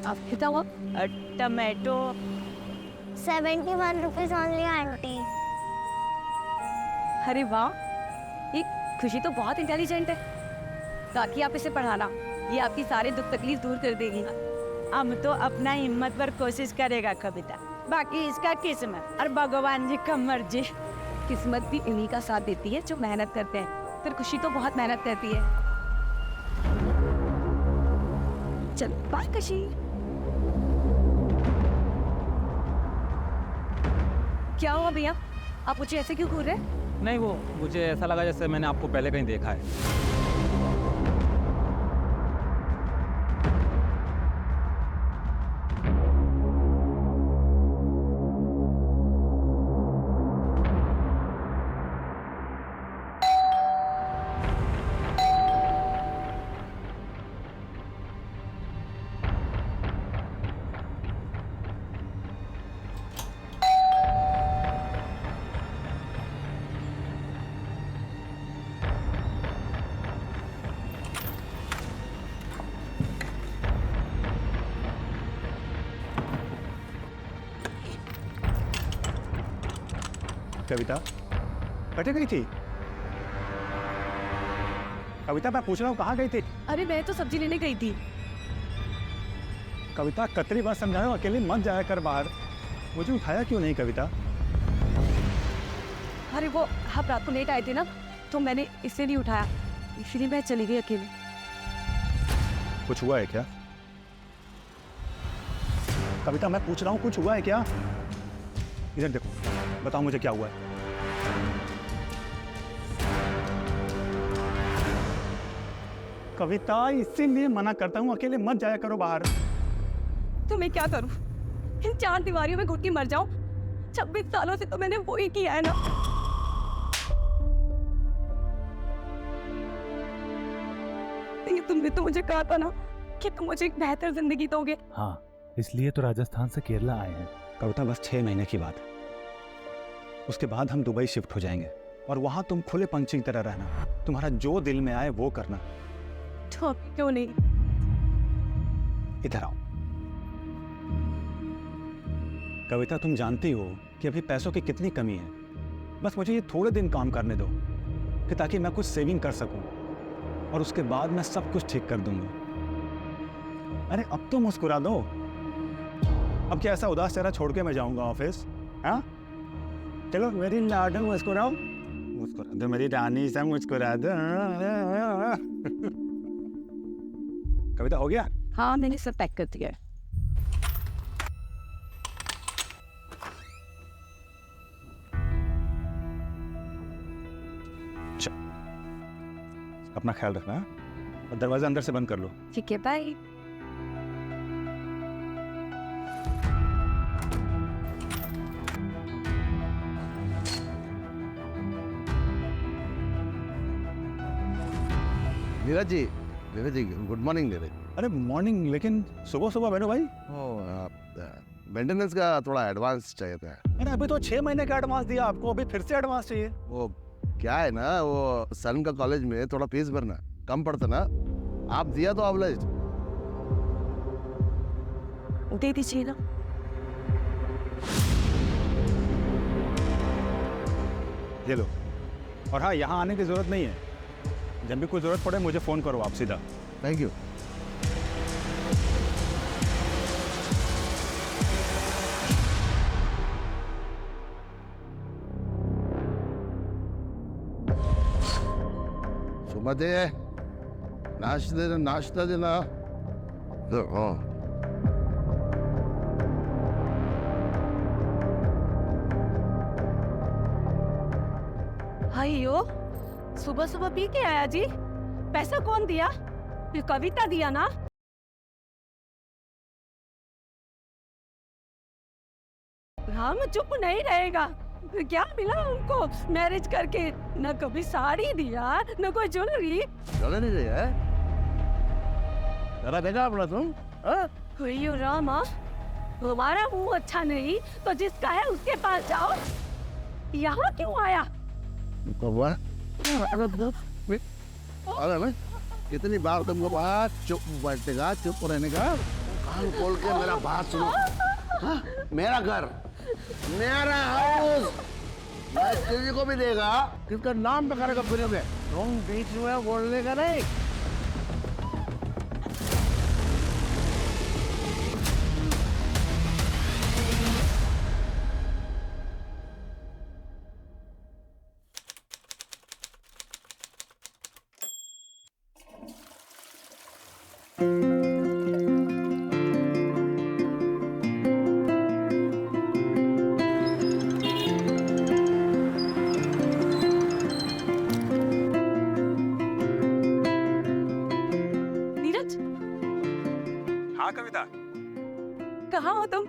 आप कितना हुआ? Tomato 71 rupees only aunty. अरे वाह, ये खुशी तो बहुत इंटेलिजेंट है। ताकि आप इसे पढ़ाना, ये आपकी सारे दुख तकलीफ दूर कर देगी। हम तो अपना हिम्मत पर कोशिश करेगा कविता, बाकी इसका किस्मत और भगवान जी का मर्जी। किस्मत भी इन्हीं का साथ देती है जो मेहनत करते हैं। फिर खुशी तो बहुत मेहनत करती है। चल बाय खुशी। क्या हुआ भैया, आप मुझे ऐसे क्यों घूर रहे हैं? नहीं, वो मुझे ऐसा लगा जैसे मैंने आपको पहले कहीं देखा है। कविता कटे गई थी? कविता मैं पूछ रहा हूँ कहाँ गई थी? अरे मैं तो सब्जी लेने गई थी। कविता कतरी बार समझा रहा हूँ, अकेले मत जाया कर बाहर। मुझे उठाया क्यों नहीं कविता? अरे वो आप रात को लेट आए थे ना, तो मैंने इसलिए नहीं उठाया, इसलिए मैं चली गई अकेले। कुछ हुआ है क्या? कविता मैं पूछ रहा हूँ, कुछ हुआ है क्या? इधर देखो, बताओ मुझे क्या हुआ है। कविता इसीलिए मना करता हूँ, अकेले मत जाया करो बाहर। तो मैं क्या करूं? इन 4 दीवारियों में घुट के मर जाऊं? 26 सालों से तो मैंने वो ही किया है ना। लेकिन तुमने तो मुझे कहा था ना कि तुम मुझे एक बेहतर जिंदगी दोगे। हाँ, इसलिए तो राजस्थान से केरला आए हैं। कविता बस 6 महीने की बात है, उसके बाद हम दुबई शिफ्ट हो जाएंगे और वहां तुम खुले पंछी की तरह रहना। तुम्हारा जो दिल में आए वो करना। तो क्यों नहीं? इधर आओ। कविता तुम जानती हो कि अभी पैसों की कितनी कमी है। बस मुझे ये थोड़े दिन काम करने दो कि ताकि मैं कुछ सेविंग कर सकूं, और उसके बाद मैं सब कुछ ठीक कर दूंगा। अरे अब तो मुस्कुरा दो। अब क्या ऐसा उदास चेहरा छोड़ के मैं जाऊंगा ऑफिस? हाँ चलो मेरी लाडो मुस्कुराओ, मुस्कुरा दो मेरी रानी सा, मुस्कुरा दो। कविता हो गया? हाँ मैंने सब पैक कर दिया है। अपना ख्याल रखना और दरवाजा अंदर से बंद कर लो। ठीक है, bye. Neeraj ji good morning Neeraj. अरे मॉर्निंग, लेकिन सुबह सुबह बैठो भाई। मेंटेनेंस का थोड़ा एडवांस चाहिए था। अरे अभी तो 6 महीने का एडवांस दिया आपको, अभी फिर से एडवांस चाहिए? वो क्या है ना, वो सन का कॉलेज में थोड़ा फीस भरना कम पड़ता ना, आप दिया तो ऑब्लाइज्ड। दे दीजिए ना। ये लो। और हाँ, यहाँ आने की जरूरत नहीं है, जब भी कोई जरूरत पड़े मुझे फोन करो आप सीधा। Thank you. सुमते नाश्ता देना। हाँ हाइयो, सुबह सुबह पी के आया जी? पैसा कौन दिया? ये कविता दिया ना? हाँ मैं चुप नहीं रहेगा। क्या मिला उनको मैरिज करके? न कभी साड़ी दिया, न कोई ज्वेलरी। चलो नहीं रही है, जरा देखा अपना तुम। अयो रामा, तुम्हारा मुंह अच्छा नहीं तो जिसका है उसके पास जाओ। यहाँ क्यों आया? अरे मैं कितनी बार तुमको बात चुप बैठेगा, चुप रहने का। कान खोल के मेरा बात सुनो। हाँ? मेरा घर, मेरा हाउस, मैं किसी को भी देगा किसका नाम पे करेगा फिरोगे। तुम बीच में बोलने का नहीं। नीरज, हाँ कविता, कहाँ हो तुम?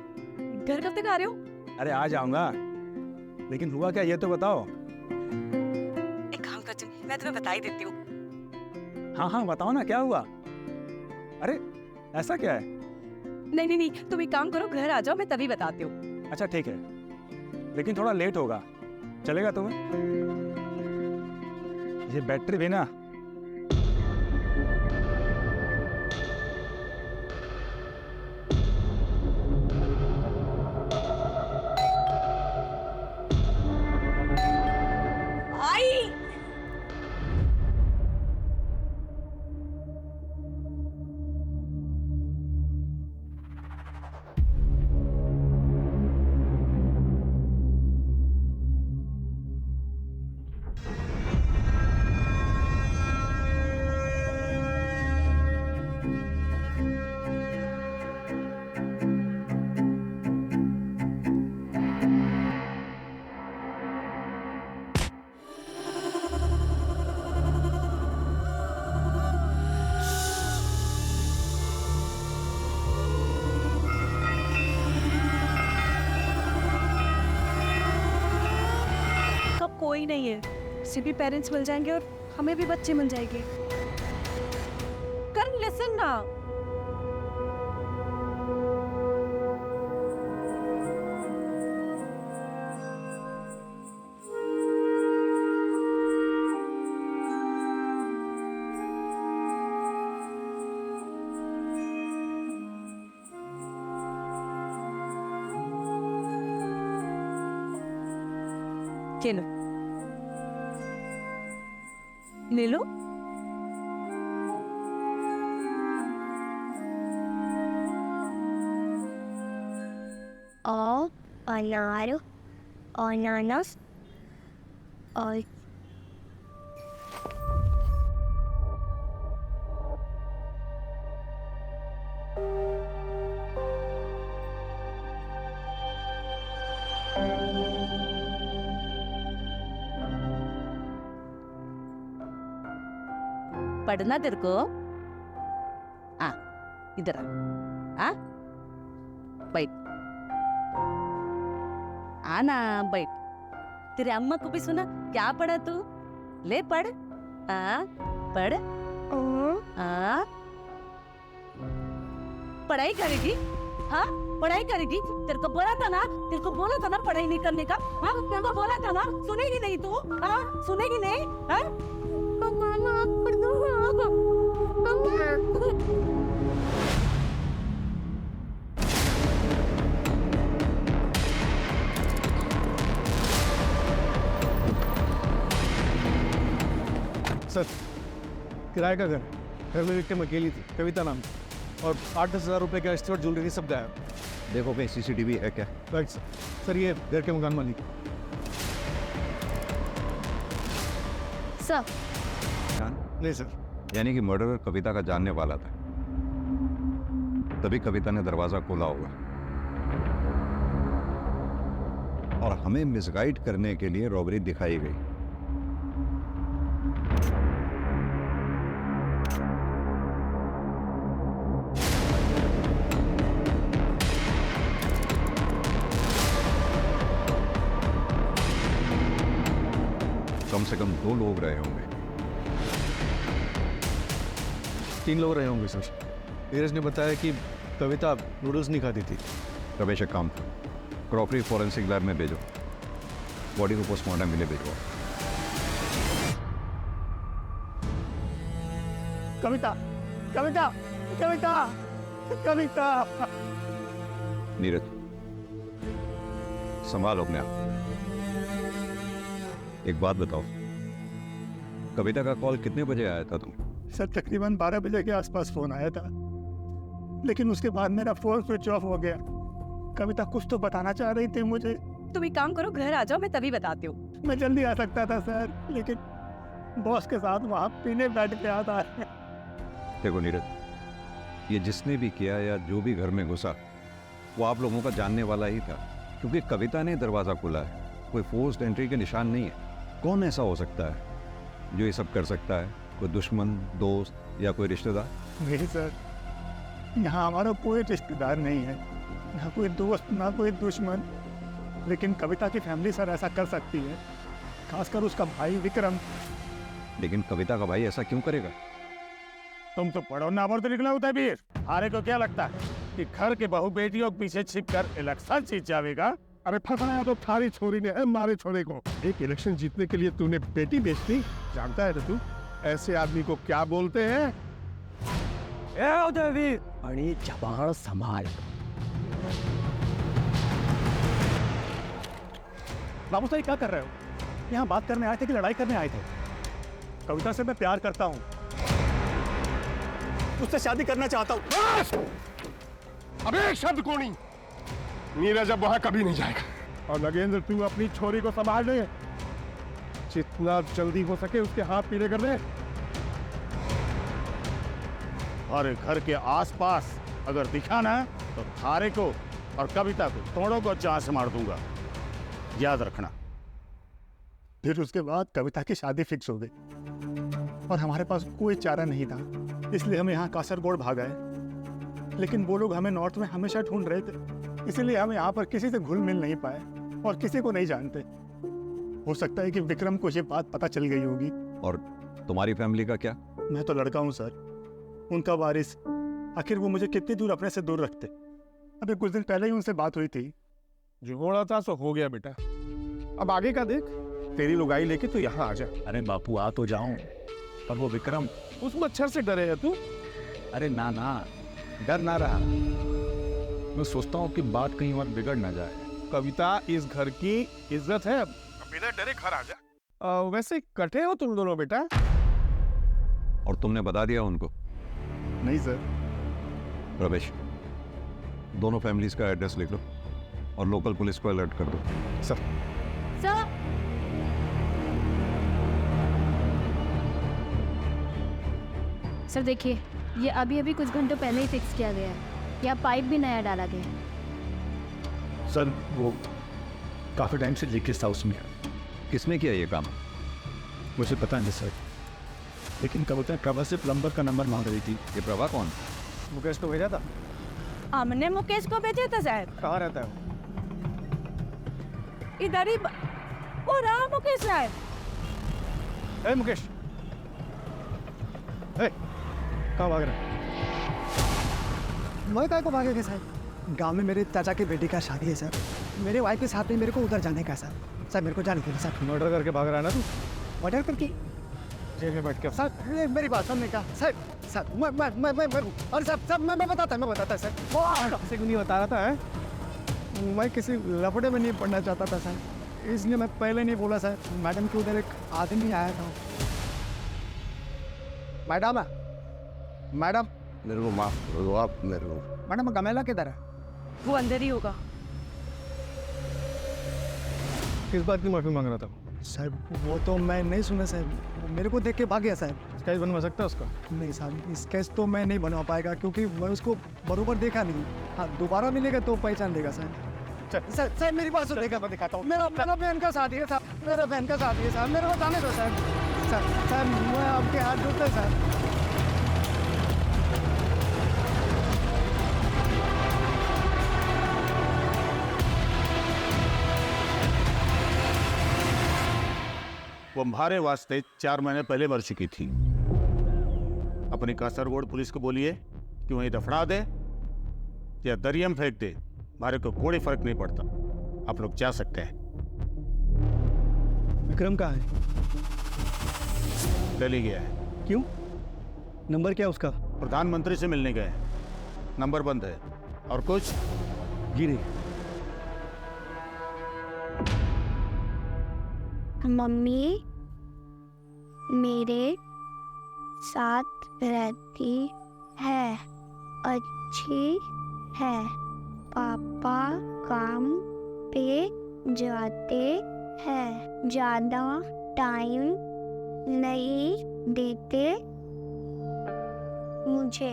घर कब तक आ रहे हो? अरे आ जाऊंगा, लेकिन हुआ क्या ये तो बताओ। एक काम करती हूँ, मैं तुम्हें बता ही देती हूँ। हाँ हाँ बताओ ना, क्या हुआ? अरे ऐसा क्या है? नहीं नहीं नहीं, तुम एक काम करो, घर आ जाओ, मैं तभी बताती हूँ। अच्छा ठीक है, लेकिन थोड़ा लेट होगा, चलेगा तुम्हें? ये बैटरी भी ना। कोई नहीं है, सिर्फ भी पेरेंट्स मिल जाएंगे और हमें भी बच्चे मिल जाएंगे। कर लिसन ना। चलो ले लो। और अनार, अनानास और पढ़ना तेरे को? इधर आ, बैठ, आना बैठ। तेरे अम्मा को भी सुना क्या पढ़ा तू? ले पढ़, पढ़, पढ़ाई करेगी? हाँ पढ़ाई करेगी। तेरे को बोला था ना, तेरे को बोला था ना पढ़ाई नहीं करने का। हाँ तेरे को बोला था ना, सुनेगी नहीं तू? हाँ सुनेगी नहीं? हाँ सर, किराए का घर, घर में विक्टिम अकेली थी, कविता नाम की, और 8-10 हज़ार रुपए का स्टोर ज्वेलरी सब गायब। देखो भाई सीसीटीवी है क्या? Right sir. सर ये घर के मकान मालिक। सर नहीं सर। यानी कि मर्डरर कविता का जानने वाला था, तभी कविता ने दरवाजा खोला होगा और हमें मिसगाइड करने के लिए रॉबरी दिखाई गई। कम से कम 2 लोग रहे होंगे। 3 लोग रहे होंगे सर। नीरज ने बताया कि कविता नूडल्स नहीं खाती थी। रमेश एक काम करो, क्रॉकरी फॉरेंसिक लैब में भेजो, बॉडी को पोस्टमार्टम के लिए भेजो। कविता, कविता, कविता, कविता। नीरज, संभालो अपने आप। एक बात बताओ, कविता का कॉल कितने बजे आया था तुम? सर तकरीबन 12 बजे के आसपास फोन आया था, लेकिन उसके बाद मेरा फोन स्विच ऑफ हो गया। कविता कुछ तो बताना चाह रही थी मुझे। तुम एक काम करो, घर आ जाओ, मैं तभी बताती हूँ। मैं जल्दी आ सकता था सर, लेकिन बॉस के साथ वहाँ पीने बैठ गया था। देखो नीरज, ये जिसने भी किया या जो भी घर में घुसा वो आप लोगों का जानने वाला ही था, क्योंकि कविता ने दरवाज़ा खोला है। कोई फोर्स्ड एंट्री के निशान नहीं है। कौन ऐसा हो सकता है जो ये सब कर सकता है? कोई दुश्मन, दोस्त या कोई रिश्तेदार? नहीं सर, यहाँ हमारा कोई रिश्तेदार नहीं है, ना कोई दोस्त ना कोई दुश्मन। लेकिन कविता की फैमिली सर ऐसा कर सकती है, खासकर उसका भाई विक्रम। लेकिन कविता का भाई ऐसा क्यों करेगा? तुम तो पढ़ो ना तो निकला होता है वीर। हारे को क्या लगता है कि घर के बहू बेटियों के पीछे छिपकर इलेक्शन जीत जाएगा? अरे फंसाया तो थारी छोरी ने मारे छोरे को। एक इलेक्शन जीतने के लिए तूने बेटी बेच दी। जानता है तू ऐसे आदमी को क्या बोलते हैं? अड़ी जबान संभाल। बाबू साहब क्या कर रहे हो? यहाँ बात करने आए थे कि लड़ाई करने आए थे? कविता से मैं प्यार करता हूँ, उससे शादी करना चाहता हूँ। अब एक शब्द को नहीं। नीरज अब वहां कभी नहीं जाएगा। और नगेंद्र, तू अपनी छोरी को संभाल ले, जितना जल्दी हो सके उसके हाथ पीले कर दे। और घर के आसपास अगर दिखा ना तो थारे को और कविता को दोनों को जान से मार दूंगा, याद रखना। फिर उसके बाद कविता की शादी फिक्स हो गई और हमारे पास कोई चारा नहीं था, इसलिए हम यहाँ कासरगोड भाग आए। लेकिन वो लोग हमें नॉर्थ में हमेशा ढूंढ रहे थे, इसीलिए हम यहाँ पर किसी से घुल मिल नहीं पाए और किसी को नहीं जानते। हो सकता है कि विक्रम को ये बात पता चल गई होगी। और तुम्हारी फैमिली का क्या? मैं तो लड़का हूँ सर, उनका वारिस। आखिर वो मुझे कितनी दूर अपने से दूर रखते? अभी कुछ दिन पहले ही उनसे बात हुई थी। जो होना था सो हो गया बेटा, अब आगे का देख। तेरी लुगाई लेके तू यहाँ आ जा। अरे बापू आ तो जाऊं, पर वो विक्रम। उस मच्छर से डरे है तू? अरे ना ना, डर ना रहा, मैं सोचता हूँ कि बात कहीं और बिगड़ ना जाए। कविता इस घर की इज्जत है। अब बिना डरे घर आ जा। वैसे कटे हो तुम दोनों बेटा? और तुमने बता दिया उनको? नहीं सर। रमेश, दोनों फैमिलीज का एड्रेस लिख लो और लोकल पुलिस को अलर्ट कर दो। सर। सर सर देखिए, ये अभी अभी कुछ घंटों पहले ही फिक्स किया गया है। यहाँ पाइप भी नया डाला गया है। सर वो काफ़ी टाइम से लीकेज था उसमें। किसने किया ये काम? मुझे पता नहीं सर, लेकिन कविता प्रभा से प्लम्बर का नंबर मांग रही थी। ये प्रभा कौन? मुकेश को भेजा था। हमने मुकेश को भेजा था साहब। कहाँ रहता है? इधर ही वो रहा मुकेश साहब। ए मुकेश, कहाँ भाग रहा है? मैं काय को भागेगा सर? गांव में मेरे चाचा की बेटी का शादी है सर, मेरे वाइफ के साथ में मेरे को उधर जाने का सर। सर मेरे को जाने के लिए सर। मर्डर करके भाग रहा है ना तू? मर्डर करके? जेल में बैठ के। सर मेरी बात सुनने का सर। सर मैं और सर मैं बताता सर। किसी को नहीं बता रहा था है? मैं किसी लफड़े में नहीं पढ़ना चाहता था सर, इसलिए मैं पहले नहीं बोला सर। मैडम के उधर एक आदमी आया था। मैडम मैडम मेरे को माफ कर दो आप मेरे को। मैडम गमेला किधर है? वो अंदर ही होगा। किस बात की माफी मांग रहा था? सर वो तो मैं नहीं सुना सर, मेरे को देख के भाग गया सर। स्केच बनवा सकता है उसका? नहीं सर, स्केच तो मैं नहीं बनवा पाएगा क्योंकि मैं उसको बरोबर देखा नहीं। हाँ दोबारा मिलेगा तो पहचान लेगा सर। सर सर मेरी बात सुनेगा, मैं दिखाता हूँ। मेरा बहन का शादी है सर, मेरा बहन का शादी है सर, मेरे को जाने दो सर। सर मैं आपके हाथ जोड़ता सर। वो हमारे वास्ते 4 महीने पहले मर चुकी थी। अपनी कासरगोड पुलिस को बोलिए कि वहीं दफना दे या दरिया में फेंक दे, हमारे को कोई फर्क नहीं पड़ता। आप लोग जा सकते हैं। विक्रम कहाँ है? दिल्ली गया है। क्यों? नंबर क्या उसका? प्रधानमंत्री से मिलने गए। नंबर बंद है। और कुछ? जी नहीं। मम्मी मेरे साथ रहती है, अच्छी है। पापा काम पे जाते हैं, ज्यादा टाइम नहीं देते मुझे।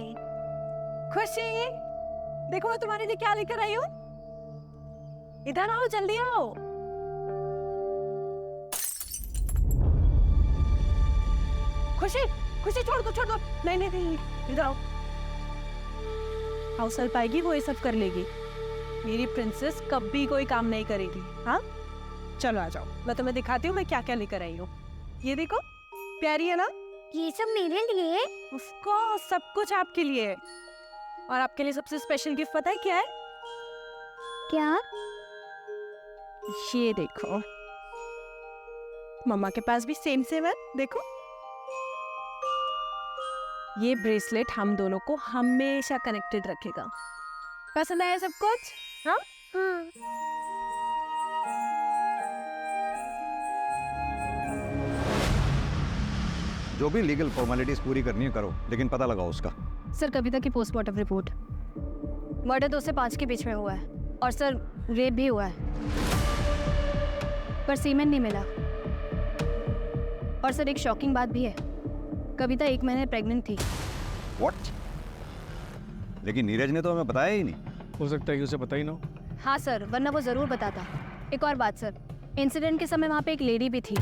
खुशी, देखो मैं तुम्हारे लिए क्या लेकर आई हूँ। इधर आओ, जल्दी आओ। खुशी, खुशी छोड़ दो, छोड़ दो। नहीं नहीं नहीं, इधर आओ। हाउस हेल्प आएगी, वो ये सब कर लेगी। मेरी प्रिंसेस कभी कोई काम नहीं करेगी। हाँ, चलो आ जाओ, मैं तुम्हें दिखाती हूँ मैं क्या क्या लेकर आई हूँ। ये देखो, प्यारी है ना? ये सब मेरे लिए? ऑफ कोर्स, सब कुछ आपके लिए। और आपके लिए सबसे स्पेशल गिफ्ट पता है क्या है? क्या? ये देखो, मम्मा के पास भी सेम सेम है, देखो। ये ब्रेसलेट हम दोनों को हमेशा कनेक्टेड रखेगा। पसंद आया सब कुछ? हाँ? जो भी लीगल फॉर्मेलिटीज पूरी करनी है करो, लेकिन पता लगाओ उसका। सर, कविता की पोस्टमार्टम रिपोर्ट। मर्डर 2 से 5 के बीच में हुआ है और सर रेप भी हुआ है, पर सीमेंट नहीं मिला। और सर एक शॉकिंग बात भी है, कविता 1 महीने प्रेग्नेंट थी। व्हाट? लेकिन नीरज ने तो हमें बताया ही नहीं। हो सकता है कि उसे पता ही ना हो। हाँ सर, वरना वो जरूर बताता। एक और बात सर, इंसिडेंट के समय वहाँ पे एक लेडी भी थी।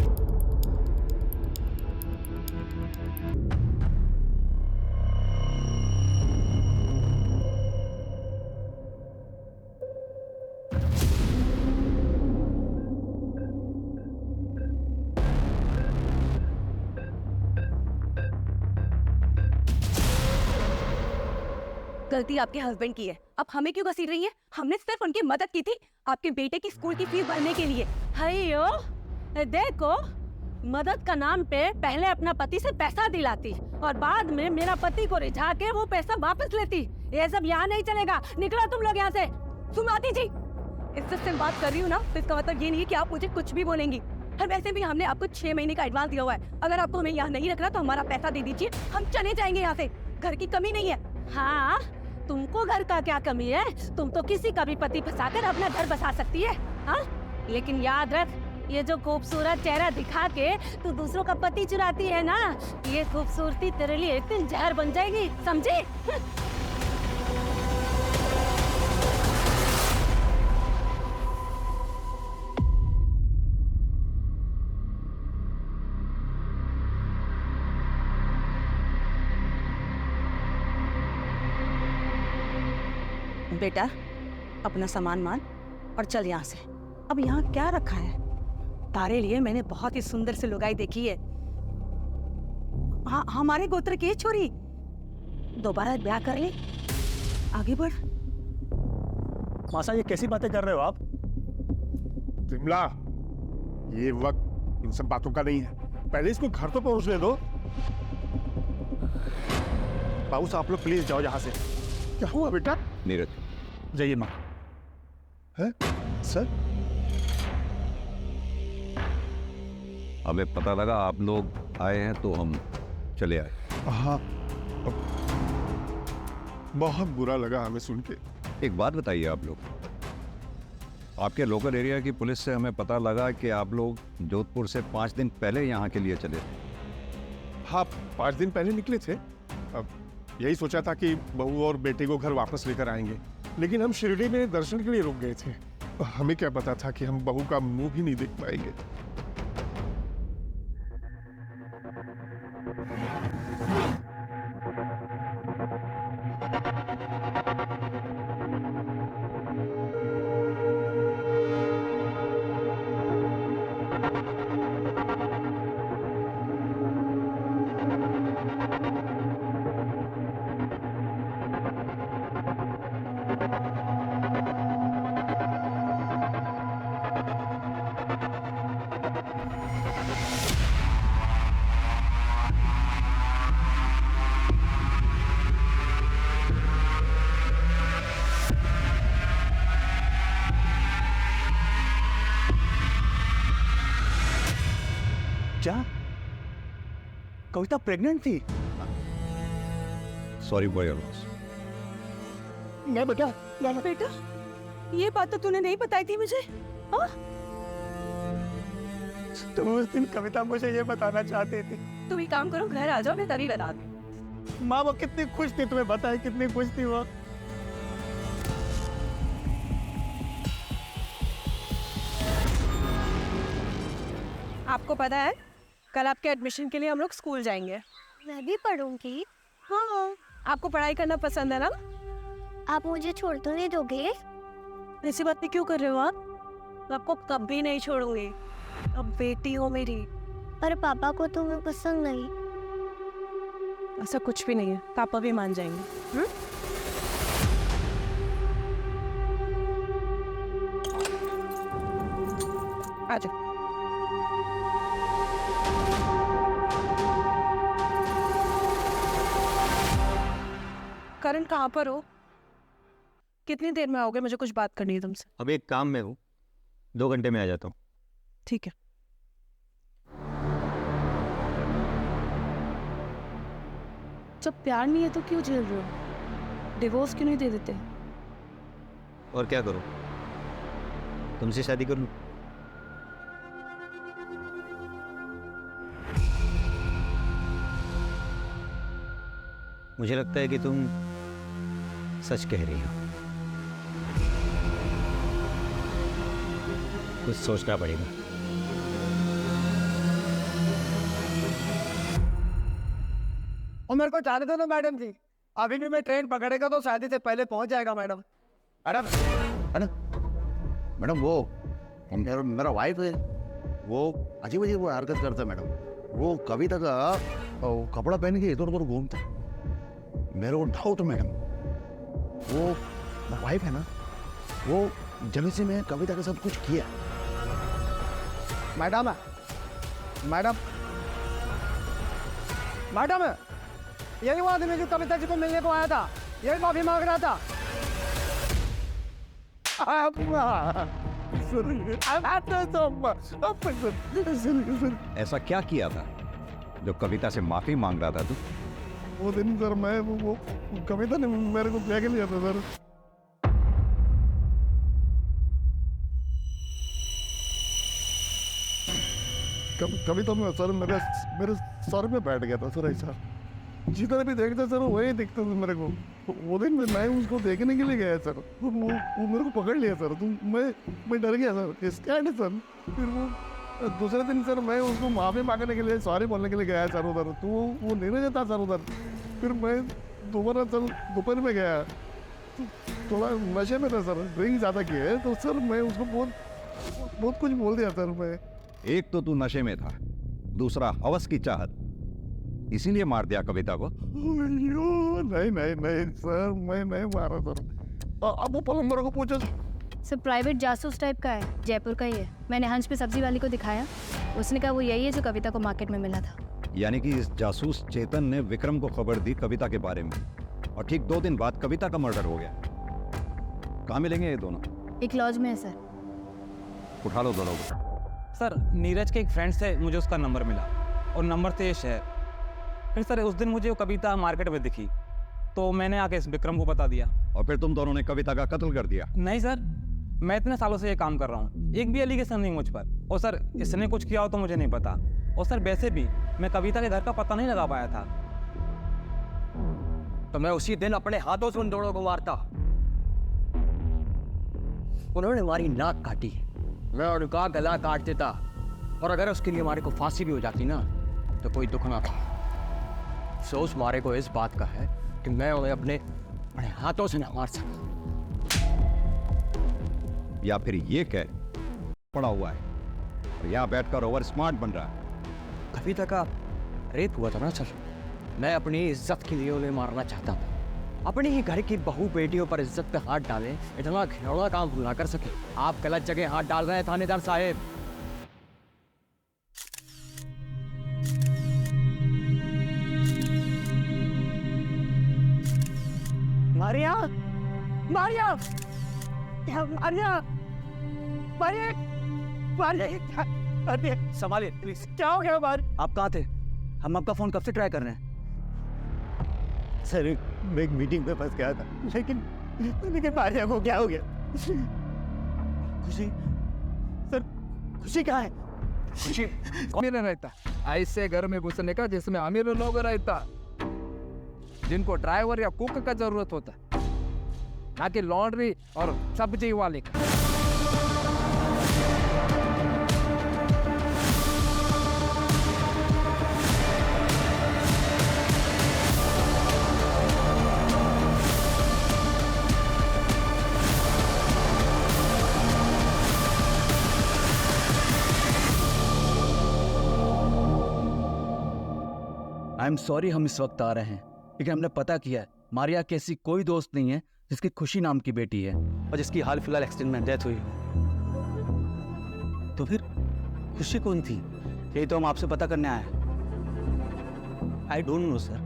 गलती आपके हस्बैंड की है, अब हमें क्यों घसीट रही है? हमने सिर्फ उनकी मदद की थी आपके बेटे की स्कूल की फीस भरने के लिए। हयो, देखो, मदद का नाम पे पहले अपना पति से पैसा दिलाती और बाद में मेरा पति को रिझा के वो पैसा वापस लेती। ये सब यहाँ नहीं चलेगा। निकलो तुम लोग यहाँ से। सुमाती जी, इससे सिर्फ बात कर रही हूँ ना, तो इसका मतलब ये नहीं है कि आप मुझे कुछ भी बोलेंगी। और वैसे भी हमने आपको 6 महीने का एडवांस दिया हुआ है। अगर आपको हमें यहाँ नहीं रखना तो हमारा पैसा दे दीजिए, हम चले जाएंगे यहाँ से। घर की कमी नहीं है। हाँ, तुमको घर का क्या कमी है? तुम तो किसी का भी पति फंसाकर अपना घर बसा सकती है। हाँ, लेकिन याद रख, ये जो खूबसूरत चेहरा दिखा के तू दूसरों का पति चुराती है ना, ये खूबसूरती तेरे लिए एक दिन जहर बन जाएगी, समझी? बेटा, अपना सामान मान और चल यहाँ से। अब यहाँ क्या रखा है? तारे लिए मैंने बहुत ही सुंदर सी लुगाई देखी है। हाँ, हमारे गोत्र की छोरी, दोबारा ब्याह कर ले, आगे बढ़। मासा, ये कैसी बातें कर रहे हो आप? विमला, ये वक्त इन सब बातों का नहीं है। पहले इसको घर तो पहुंचने दो। बाबू साहब, आप लोग प्लीज जाओ यहाँ से। क्या हुआ बेटा? नीरज, जाइए माँ। है सर? हमें पता लगा आप लोग आए हैं तो हम चले आए। हाँ, बहुत बुरा लगा हमें सुन के। एक बात बताइए, आप लोग, आपके लोकल एरिया की पुलिस से हमें पता लगा कि आप लोग जोधपुर से 5 दिन पहले यहाँ के लिए चले थे। हाँ, 5 दिन पहले निकले थे। अब यही सोचा था कि बहू और बेटे को घर वापस लेकर आएंगे, लेकिन हम शिरडी में दर्शन के लिए रुक गए थे। हमें क्या पता था कि हम बहू का मुंह भी नहीं देख पाएंगे। क्या कविता प्रेग्नेंट थी? Sorry for your loss. नहीं बेटा, बेटा ये बात तो तूने नहीं बताई थी मुझे। हाँ? तुम उस दिन कविता मुझे ये बताना चाहती थी। तुम एक काम करो, घर आ जाओ, मैं तभी बता दूँ। माँ वो कितनी खुश थी, तुम्हें बताए कितनी खुश थी वो। आपको पता है कल आपके एडमिशन के लिए हम लोग स्कूल जाएंगे। मैं भी पढ़ूंगी। हाँ, आपको पढ़ाई करना पसंद है ना? आप मुझे छोड़ तो नहीं दोगे? ऐसी बातें क्यों कर रहे हो आप? आपको कभी नहीं छोड़ूंगी, अब बेटी हो मेरी। पर पापा को तुम्हें पसंद नहीं। ऐसा कुछ भी नहीं है, पापा भी मान जाएंगे। आ जाओ। करण कहाँ पर हो? कितनी देर में आओगे? मुझे कुछ बात करनी है तुमसे। अभी एक काम में हूँ, 2 घंटे में आ जाता हूँ। ठीक है। जब प्यार नहीं है तो क्यों झेल रहे हो? डिवोर्स क्यों नहीं दे देते? और क्या करूँ, तुमसे शादी कर लूँ? मुझे लगता है कि तुम सच कह रही हो। कुछ सोचना पड़ेगा। और मेरे को जाने दो ना मैडम जी, अभी भी मैं ट्रेन पकड़ेगा तो शादी से पहले पहुंच जाएगा मैडम। मैडम मैडम मैडम वो मेरा वाइफ है, वो अजीब अजीब वो हरकत करता है मैडम। वो कविता का कपड़ा पहन के इधर उधर घूमता है। मेरे को डाउट मैडम, वो वाइफ है ना, वो जलसी में कविता का सब कुछ किया। मैडम मैडम मैडम यही वो आदमी जो कविता जी को मिलने को आया था, यही माफी मांग रहा था। ऐसा क्या किया था जो कविता से माफी मांग रहा था तू? वो दिन सर मैं वो कविता ने मेरे को ब्याह के लिया था सर। कविता में सर मेरे सर में बैठ गया था सर। ऐसा जिधर भी देखता सर वही दिखता था मेरे को। वो दिन मैं उसको देखने के लिए गया सर, वो मेरे को पकड़ लिया सर। तो मैं डर गया सर, स्कैर्ड है सर। फिर वो दूसरे दिन सर मैं उसको माफी मांगने के लिए, सॉरी बोलने के लिए गया सर उधर। तो वो नहीं था सर उधर। फिर मैं दोबारा सर दोपहर में गया, तो थोड़ा नशे में था सर, ड्रिंक ज़्यादा किए। तो सर मैं उसको बहुत कुछ बोल दिया सर मैं। एक तो तू नशे में था, दूसरा हवस की चाहत, इसीलिए मार दिया कविता को? नहीं सर, मैं नहीं मारा सर। अब वो प्लम्बर को पूछो। सर प्राइवेट जासूस टाइप का है, जयपुर का ही है। मैंने हंस पे सब्जी वाली को दिखाया, उसने कहा वो यही है जो कविता को मार्केट में मिला था। यानी कि इस जासूस चेतन ने विक्रम को खबर दी कविता के बारे में, और ठीक 2 दिन बाद कविता का मर्डर हो गया। कहाँ मिलेंगे ये दोनों? एक लॉज में है सर। उठा लो दोनों को। सर नीरज के एक फ्रेंड से मुझे उसका नंबर मिला और नंबर से ये शहर। फिर सर उस दिन मुझे वो कविता मार्केट में दिखी, तो मैंने आके इस विक्रम को बता दिया। और फिर तुम दोनों ने कविता का कत्ल कर दिया? नहीं सर, मैं इतने सालों से ये काम कर रहा हूँ, एक भी एलिगेशन नहीं मुझ पर। और सर इसने कुछ किया हो तो मुझे नहीं पता। और सर वैसे भी मैं कविता के घर का पता नहीं लगा पाया था। तो मैं उसी दिन अपने हाथों से उन दोनों को मारता। उन्होंने हमारी नाक काटी, मैं उनका गला काट देता। और अगर उसके लिए हमारे को फांसी भी हो जाती ना, तो कोई दुख ना था। अफसोस मारे को इस बात का है कि मैं उन्हें अपने हाथों से ना मार सका। या फिर ये कह पड़ा हुआ है और यहाँ बैठकर ओवर स्मार्ट बन रहा है। कविता का रेप हुआ था ना सर, मैं अपनी इज्जत के लिए उन्हें मारना चाहता था। अपने ही घर की बहू बेटियों पर इज्जत पे हाथ डाले, इतना घिनौना काम ना कर सके। आप गलत जगह हाथ डाल रहे हैं थानेदार साहब। मारिया मारिया मारिया मारिया मारिया संभालिए प्लीज। क्या हो गया बाहर? आप कहाँ थे? हम आपका फोन कब से ट्राई कर रहे हैं। सर मैं एक मीटिंग में फंस गया था, लेकिन मारिया को क्या हो गया? खुशी सर, खुशी कहाँ है? खुशी मेरा रहता ऐसे घर में घुसने का जिसमें अमीर लोग रहता, जिनको ड्राइवर या कुक का जरूरत होता, ना कि लॉन्ड्री और सब्जी वाले का। आई एम सॉरी हम इस वक्त आ रहे हैं, लेकिन हमने पता किया है मारिया की ऐसी कोई दोस्त नहीं है जिसकी खुशी नाम की बेटी है और जिसकी हाल फिलहाल एक्सीडेंट में डेथ हुई हो। तो फिर खुशी कौन थी? यही तो हम आपसे पता करने आए हैं। I don't know sir.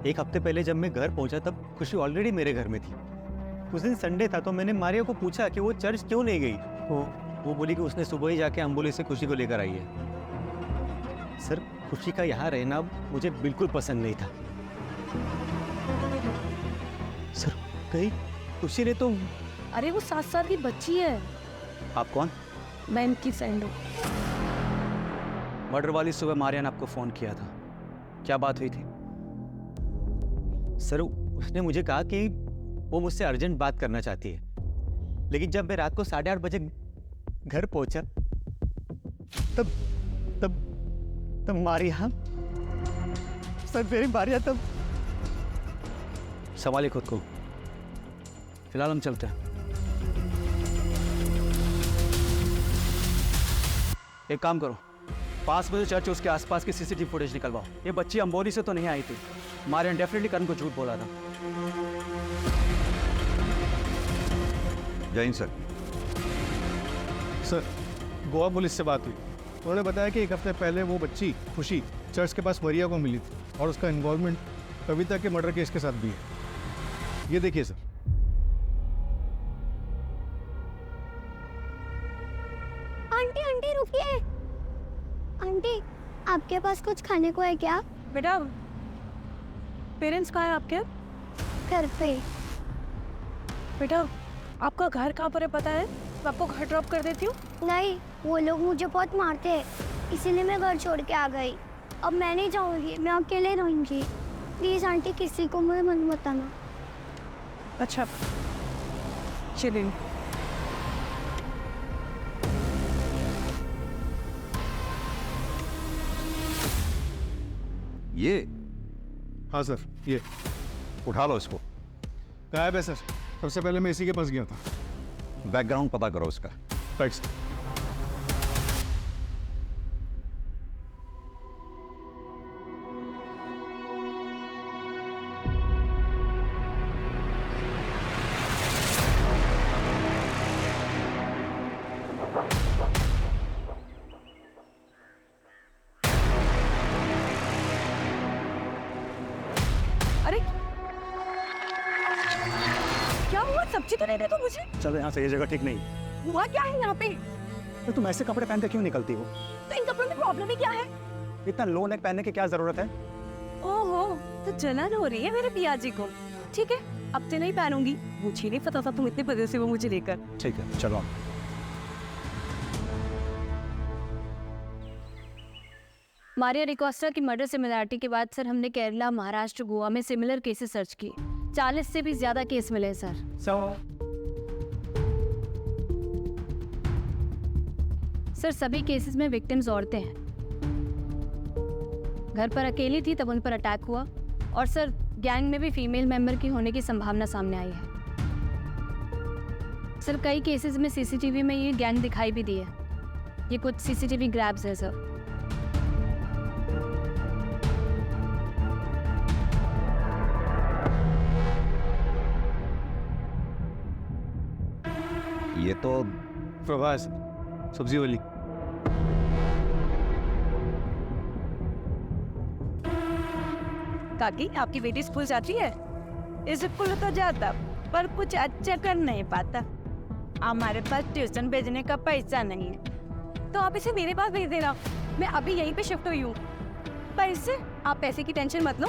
एक हफ्ते पहले जब मैं घर पहुंचा तब खुशी ऑलरेडी मेरे घर में थी। उस दिन संडे था तो मैंने मारिया को पूछा कि वो चर्च क्यों नहीं गई। वो बोली कि उसने सुबह ही जाके एम्बुलेंस से खुशी को लेकर आई है। सर खुशी का यहाँ रहना मुझे बिल्कुल पसंद नहीं था। सर कहीं खुशी ने तो। अरे वो 7 साल की बच्ची है। आप कौन? मैं इनकी फ्रेंड हूँ। मर्डर वाली सुबह मारिया ने आपको फोन किया था, क्या बात हुई थी? सर उसने मुझे कहा कि वो मुझसे अर्जेंट बात करना चाहती है, लेकिन जब मैं रात को 8:30 बजे घर पहुंचा तब तब तब मारिया, सर मेरी मारिया तब। संभालिए खुद को, फिलहाल हम चलते हैं। एक काम करो, पास में जो चर्च है उसके आसपास की सीसीटीवी फुटेज निकलवाओ। ये बच्ची अंबोली से तो नहीं आई थी। मारिया ने डेफिनेटली करण को झूठ बोला था। जय Hind sir. Sir Goa police से बात हुई, उन्होंने बताया कि एक हफ्ते पहले वो बच्ची खुशी चर्च के पास मारिया को मिली थी और उसका इन्वॉल्वमेंट कविता के मर्डर केस के साथ भी है। ये देखिए सर। आंटी आंटी रुकिए। आंटी आपके पास कुछ खाने को है क्या? बेटा पेरेंट्स कहाँ हैं आपके? घर पे। बेटा आपका घर कहाँ पर है पता है? मैं आपको घर ड्रॉप कर देती हूँ। नहीं, वो लोग मुझे बहुत मारते हैं, इसीलिए मैं घर छोड़ के आ गई। अब मैं नहीं जाऊंगी, मैं अकेले रहूंगी। प्लीज आंटी किसी को मुझे मत बताना। अच्छा चलिए। ये? हाँ सर ये। उठा लो इसको। गायब है सर, सबसे पहले मैं इसी के पास गया था। बैकग्राउंड पता करो उसका। Right sir. अरे क्या हुआ? सब्जी तो नहीं दे तो मुझे। चलो यहाँ से, ये जगह ठीक नहीं। हुआ क्या है यहाँ पे? तो तुम ऐसे कपड़े पहन के क्यों निकलती हो? तो इन कपड़ों में प्रॉब्लम ही क्या है? इतना लो नेक पहनने की क्या जरूरत है? ओहो तो जलन हो रही है मेरे पियाजी को। ठीक है अब से नहीं पहनूंगी। मुझे नहीं पता था तुम इतने बजे से वो मुझे लेकर। ठीक है चलो। मारिया डिकोस्टा की मर्डर सिमिलरिटी के बाद सर हमने केरला, महाराष्ट्र, गोवा में सिमिलर केसेस सर्च किए। 40 से भी ज्यादा केस मिले सर। सर सभी केसेस में विक्टिम्स औरतें हैं। घर पर अकेली थी तब उन पर अटैक हुआ और सर गैंग में भी फीमेल मेंबर की होने की संभावना सामने आई है। सर कई केसेस में सीसीटीवी में ये गैंग दिखाई भी दी है। ये कुछ सीसीटीवी ग्रैब्स है सर। ये तो प्रभास सब्जी वाली। काकी आपकी बेटी स्कूल जाती है? स्कूल तो जाता पर कुछ अच्छा कर नहीं पाता। हमारे पास ट्यूशन भेजने का पैसा नहीं है, तो आप इसे मेरे पास भेज देना, मैं अभी यहीं पे शिफ्ट हुई हूँ। पैसे, आप पैसे की टेंशन मत लो,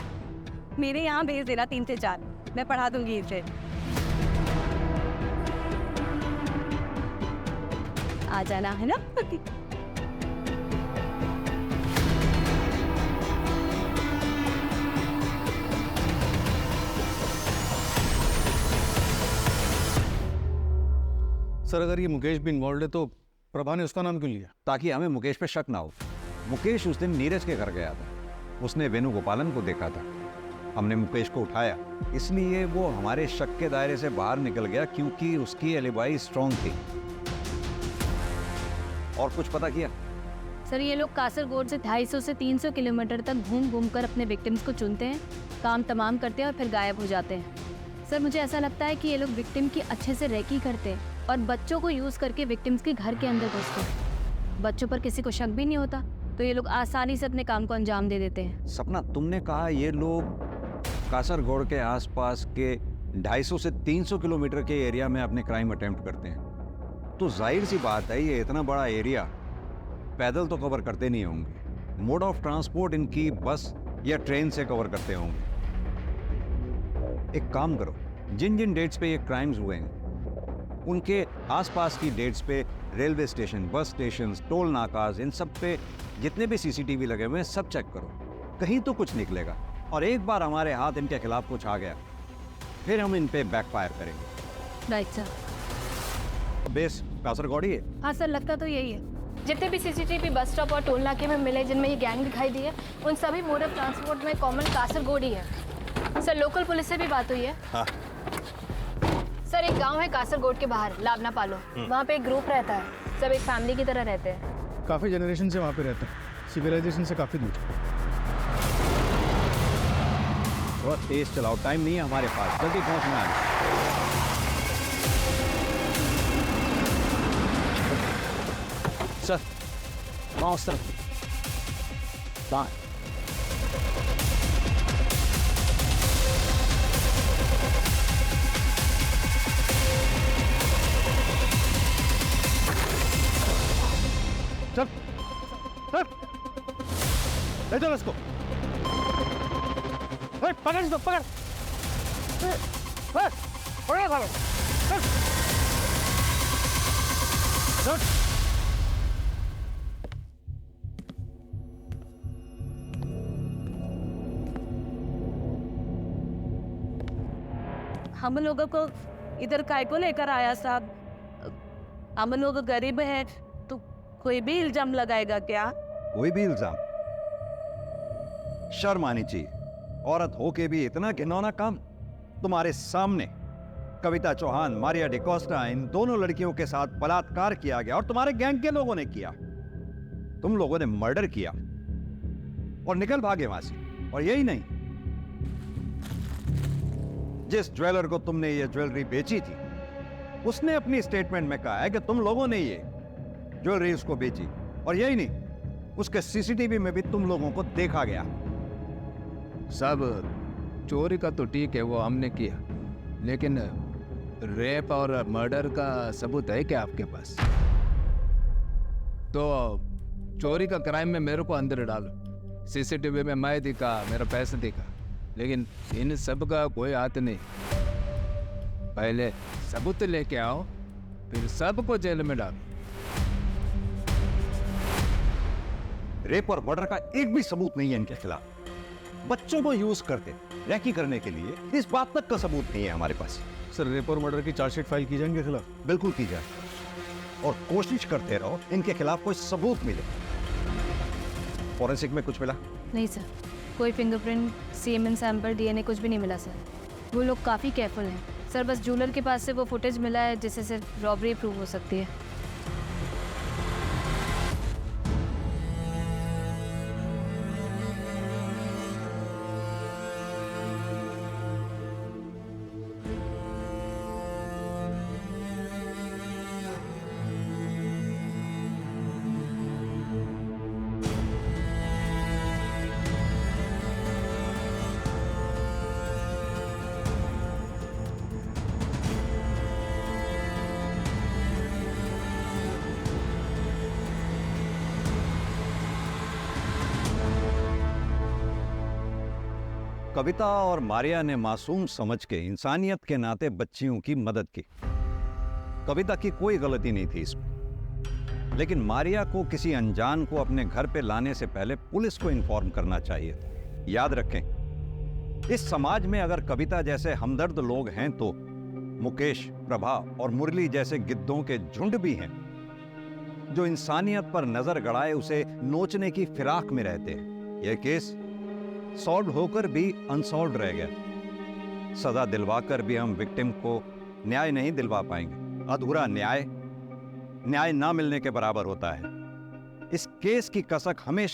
मेरे यहाँ भेज देना 3 से 4, मैं पढ़ा दूंगी इसे। आ जाना है ना। सर अगर ये मुकेश भी इन्वॉल्व है तो प्रभा ने उसका नाम क्यों लिया? ताकि हमें मुकेश पे शक ना हो। मुकेश उस दिन नीरज के घर गया था, उसने वेणुगोपालन को देखा था, हमने मुकेश को उठाया, इसलिए वो हमारे शक के दायरे से बाहर निकल गया क्योंकि उसकी एलिबाई स्ट्रांग थी। और कुछ पता किया? सर ये लोग कासरगोड से 250 से 300 किलोमीटर तक घूम घूम कर अपने विक्टिम्स को चुनते हैं, काम तमाम करते हैं और फिर गायब हो जाते हैं। सर मुझे ऐसा लगता है कि ये लोग विक्टिम की अच्छे से रेकी करते हैं और बच्चों को यूज़ करके विक्टिम्स के घर के अंदर घुसते हैं। बच्चों पर किसी को शक भी नहीं होता, तो ये लोग आसानी से अपने काम को अंजाम दे देते हैं। सपना, तुमने कहा ये लोग कासरगोड के आसपास के 250 से 300 किलोमीटर के एरिया में अपने क्राइम अटेम्प्ट करते हैं, तो जाहिर सी बात है ये इतना बड़ा एरिया पैदल तो कवर करते नहीं होंगे। मोड ऑफ ट्रांसपोर्ट इनकी बस या ट्रेन से कवर करते होंगे। एक काम करो, जिन जिन डेट्स पे ये क्राइम्स हुए हैं उनके आसपास की डेट्स पे railway station, bus station, toll नाकाज, इन सब पे जितने भी सीसीटीवी लगे हुए हैं सब चेक करो, कहीं तो कुछ निकलेगा। और एक बार हमारे हाथ इनके खिलाफ कुछ आ गया फिर हम इन पे बैकफायर करेंगे। Right sir. बेस कासरगोड ही है? हाँ सर, लगता तो यही है। जितने भी सीसीटीवी बस स्टॉप और टोल नाके में मिले जिनमें ये गैंग दिखाई दी है, उन सभी मोड ऑफ ट्रांसपोर्ट में कॉमन कासरगोड ही है। सर लोकल पुलिस से भी बात हुई है। हाँ। सर एक गांव है कासरगोड के बाहर, लावना पालो, वहाँ पे एक ग्रुप रहता है, सब एक फैमिली की तरह रहते हैं। काफ़ी जनरेशन से वहाँ पे रहते हैं, सिविलाइजेशन से काफ़ी दूर। बहुत तेज चलाओ, टाइम नहीं है हमारे पास, जल्दी पहुँचना है। सर वहाँ उस तरफ बाहर। चल चल, ले चलो इसको। पकड़ इसको, पकड़ पकड़ पकड़। हम लोगों को इधर काय को लेकर आया साहब? हम लोग गरीब हैं तो कोई भी इल्जाम लगाएगा क्या? कोई भी इल्जाम? शर्म आनी चाहिए, औरत होके भी इतना घिनौना काम। तुम्हारे सामने कविता चौहान, मारिया डिकोस्टा, इन दोनों लड़कियों के साथ बलात्कार किया गया और तुम्हारे गैंग के लोगों ने किया। तुम लोगों ने मर्डर किया और निकल भागे वहां से। और यही नहीं, जिस ज्वेलर को तुमने ये ज्वेलरी बेची थी उसने अपनी स्टेटमेंट में कहा है कि तुम लोगों ने ये ज्वेलरी उसको बेची। और यही नहीं, उसके सीसीटीवी में भी तुम लोगों को देखा गया। सब चोरी का तो ठीक है, वो हमने किया, लेकिन रेप और मर्डर का सबूत है क्या आपके पास? तो चोरी का क्राइम में मेरे को अंदर डालो, सीसीटीवी में मैं दिखा, मेरा पैसा दिखा, लेकिन इन सब का कोई हाथ नहीं। पहले सबूत लेके आओ, फिर सबको जेल में डालो। रेप और मर्डर का एक भी सबूत नहीं है इनके खिलाफ। बच्चों को यूज करते रैकी करने के लिए, इस बात तक का सबूत नहीं है हमारे पास। सर रेप और मर्डर की चार्जशीट फाइल की जाए इनके खिलाफ? बिल्कुल की जाए, और कोशिश करते रहो इनके खिलाफ कोई सबूत मिले। फॉरेंसिक में कुछ मिला? नहीं सर, कोई फिंगरप्रिंट, सीमेन सैंपल, डीएनए कुछ भी नहीं मिला सर। वो लोग काफ़ी केयरफुल हैं सर। बस ज्वेलर के पास से वो फुटेज मिला है जिससे सिर्फ रॉबरी प्रूव हो सकती है। कविता और मारिया ने मासूम समझ के इंसानियत के नाते बच्चियों की मदद की। कविता की कोई गलती नहीं थी इसमें, लेकिन मारिया को किसी अनजान को अपने घर पे लाने से पहले पुलिस को इन्फॉर्म करना चाहिए। याद रखें, इस समाज में अगर कविता जैसे हमदर्द लोग हैं तो मुकेश, प्रभा और मुरली जैसे गिद्धों के झुंड भी हैं जो इंसानियत पर नजर गड़ाए उसे नोचने की फिराक में रहते हैं। यह केस सॉल्व होकर भी अनसॉल्व रह गया। सजा दिलवाकर भी हम विक्टिम को न्याय नहीं दिलवा पाएंगे। अधूरा न्याय न्याय ना मिलने के बराबर होता है। इस केस की कसक हमेशा